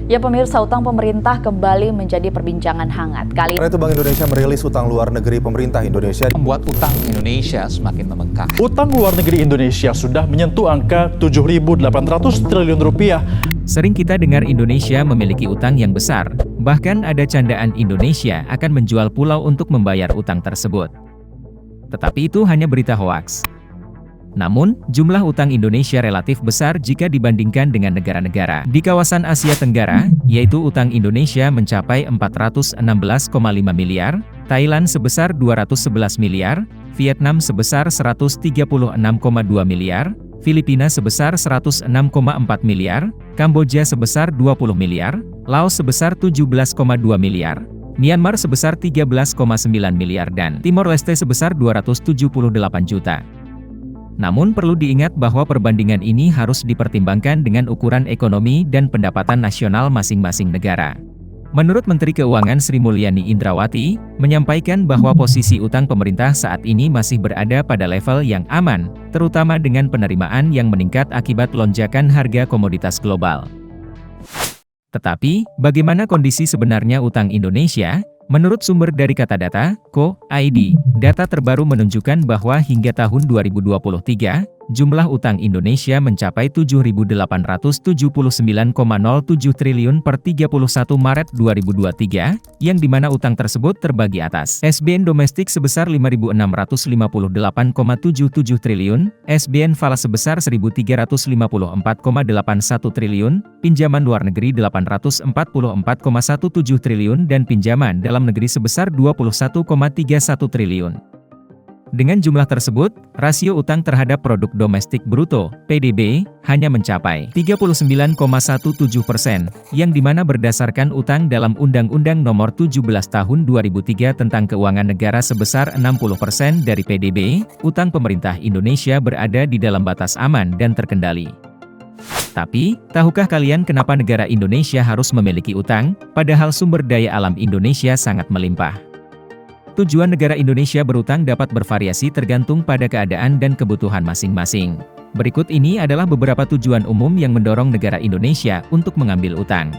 Ya pemirsa, utang pemerintah kembali menjadi perbincangan hangat. Kali Karena itu Bank Indonesia merilis utang luar negeri pemerintah Indonesia membuat utang Indonesia semakin membengkak. Utang luar negeri Indonesia sudah menyentuh angka 7.800 triliun rupiah. Sering kita dengar Indonesia memiliki utang yang besar, bahkan ada candaan Indonesia akan menjual pulau untuk membayar utang tersebut. Tetapi itu hanya berita hoaks. Namun, jumlah utang Indonesia relatif besar jika dibandingkan dengan negara-negara di kawasan Asia Tenggara, yaitu utang Indonesia mencapai 416,5 miliar, Thailand sebesar 211 miliar, Vietnam sebesar 136,2 miliar, Filipina sebesar 106,4 miliar, Kamboja sebesar 20 miliar, Laos sebesar 17,2 miliar, Myanmar sebesar 13,9 miliar dan Timor Leste sebesar 278 juta. Namun perlu diingat bahwa perbandingan ini harus dipertimbangkan dengan ukuran ekonomi dan pendapatan nasional masing-masing negara. Menurut Menteri Keuangan Sri Mulyani Indrawati, menyampaikan bahwa posisi utang pemerintah saat ini masih berada pada level yang aman, terutama dengan penerimaan yang meningkat akibat lonjakan harga komoditas global. Tetapi, bagaimana kondisi sebenarnya utang Indonesia? Menurut sumber dari Katadata, Co.id, data terbaru menunjukkan bahwa hingga tahun 2023, jumlah utang Indonesia mencapai 7.879,07 triliun per 31 Maret 2023, yang dimana utang tersebut terbagi atas SBN domestik sebesar 5.658,77 triliun, SBN falas sebesar 1.354,81 triliun, pinjaman luar negeri 844,17 triliun dan pinjaman dalam negeri sebesar 21,31 triliun. Dengan jumlah tersebut, rasio utang terhadap produk domestik bruto (PDB) hanya mencapai 39,17%, yang dimana berdasarkan utang dalam Undang-Undang Nomor 17 Tahun 2003 tentang Keuangan Negara sebesar 60% dari PDB, utang pemerintah Indonesia berada di dalam batas aman dan terkendali. Tapi, tahukah kalian kenapa negara Indonesia harus memiliki utang, padahal sumber daya alam Indonesia sangat melimpah? Tujuan negara Indonesia berutang dapat bervariasi tergantung pada keadaan dan kebutuhan masing-masing. Berikut ini adalah beberapa tujuan umum yang mendorong negara Indonesia untuk mengambil utang.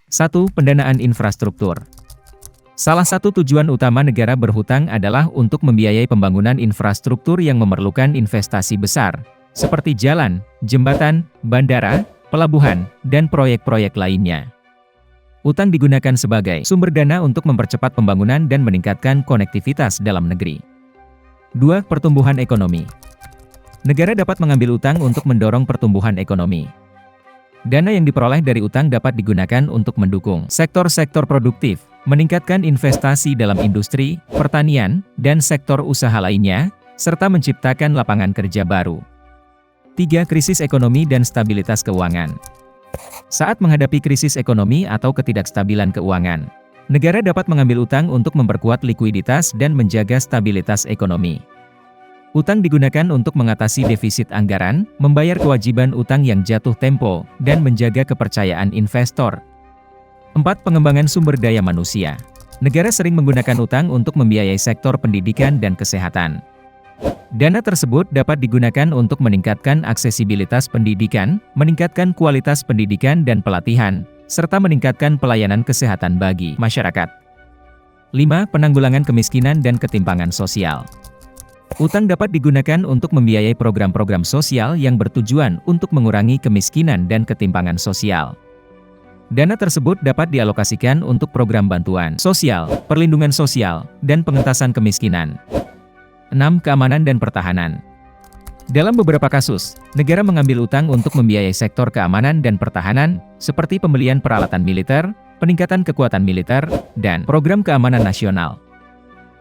Satu, pendanaan infrastruktur. Salah satu tujuan utama negara berhutang adalah untuk membiayai pembangunan infrastruktur yang memerlukan investasi besar, seperti jalan, jembatan, bandara, pelabuhan, dan proyek-proyek lainnya. Utang digunakan sebagai sumber dana untuk mempercepat pembangunan dan meningkatkan konektivitas dalam negeri. 2. Pertumbuhan ekonomi. Negara dapat mengambil utang untuk mendorong pertumbuhan ekonomi. Dana yang diperoleh dari utang dapat digunakan untuk mendukung sektor-sektor produktif, meningkatkan investasi dalam industri, pertanian, dan sektor usaha lainnya, serta menciptakan lapangan kerja baru. 3. Krisis ekonomi dan stabilitas keuangan. Saat menghadapi krisis ekonomi atau ketidakstabilan keuangan, negara dapat mengambil utang untuk memperkuat likuiditas dan menjaga stabilitas ekonomi. Utang digunakan untuk mengatasi defisit anggaran, membayar kewajiban utang yang jatuh tempo, dan menjaga kepercayaan investor. 4. Pengembangan sumber daya manusia. Negara sering menggunakan utang untuk membiayai sektor pendidikan dan kesehatan. Dana tersebut dapat digunakan untuk meningkatkan aksesibilitas pendidikan, meningkatkan kualitas pendidikan dan pelatihan, serta meningkatkan pelayanan kesehatan bagi masyarakat. 5. Penanggulangan kemiskinan dan ketimpangan sosial. Utang dapat digunakan untuk membiayai program-program sosial yang bertujuan untuk mengurangi kemiskinan dan ketimpangan sosial. Dana tersebut dapat dialokasikan untuk program bantuan sosial, perlindungan sosial, dan pengentasan kemiskinan. 6. Keamanan dan pertahanan. Dalam beberapa kasus, negara mengambil utang untuk membiayai sektor keamanan dan pertahanan, seperti pembelian peralatan militer, peningkatan kekuatan militer, dan program keamanan nasional.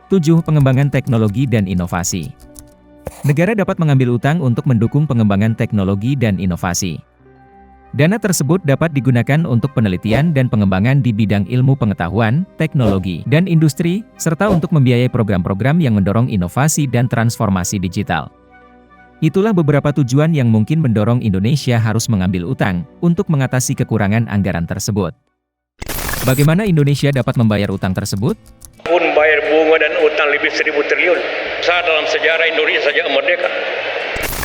7. Pengembangan teknologi dan inovasi. Negara dapat mengambil utang untuk mendukung pengembangan teknologi dan inovasi. Dana tersebut dapat digunakan untuk penelitian dan pengembangan di bidang ilmu pengetahuan, teknologi, dan industri, serta untuk membiayai program-program yang mendorong inovasi dan transformasi digital. Itulah beberapa tujuan yang mungkin mendorong Indonesia harus mengambil utang untuk mengatasi kekurangan anggaran tersebut. Bagaimana Indonesia dapat membayar utang tersebut? Pun bayar bunga dan utang lebih 1.000 triliun. Saat dalam sejarah Indonesia saja merdeka.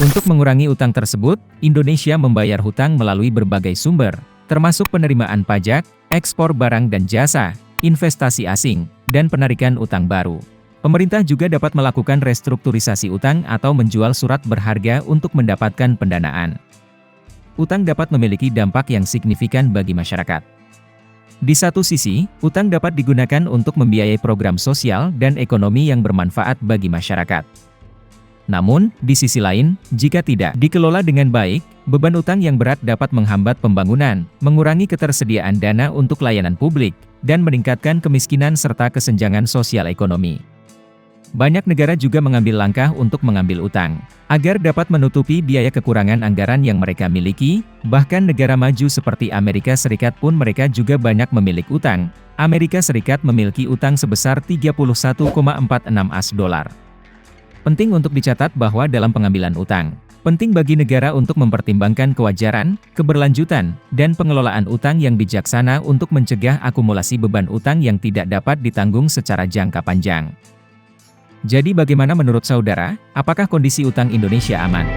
Untuk mengurangi utang tersebut, Indonesia membayar hutang melalui berbagai sumber, termasuk penerimaan pajak, ekspor barang dan jasa, investasi asing, dan penarikan utang baru. Pemerintah juga dapat melakukan restrukturisasi utang atau menjual surat berharga untuk mendapatkan pendanaan. Utang dapat memiliki dampak yang signifikan bagi masyarakat. Di satu sisi, utang dapat digunakan untuk membiayai program sosial dan ekonomi yang bermanfaat bagi masyarakat. Namun, di sisi lain, jika tidak dikelola dengan baik, beban utang yang berat dapat menghambat pembangunan, mengurangi ketersediaan dana untuk layanan publik, dan meningkatkan kemiskinan serta kesenjangan sosial ekonomi. Banyak negara juga mengambil langkah untuk mengambil utang, agar dapat menutupi biaya kekurangan anggaran yang mereka miliki. Bahkan negara maju seperti Amerika Serikat pun mereka juga banyak memiliki utang. Amerika Serikat memiliki utang sebesar 31,46 as dolar. Penting untuk dicatat bahwa dalam pengambilan utang, penting bagi negara untuk mempertimbangkan kewajaran, keberlanjutan, dan pengelolaan utang yang bijaksana untuk mencegah akumulasi beban utang yang tidak dapat ditanggung secara jangka panjang. Jadi bagaimana menurut saudara, apakah kondisi utang Indonesia aman?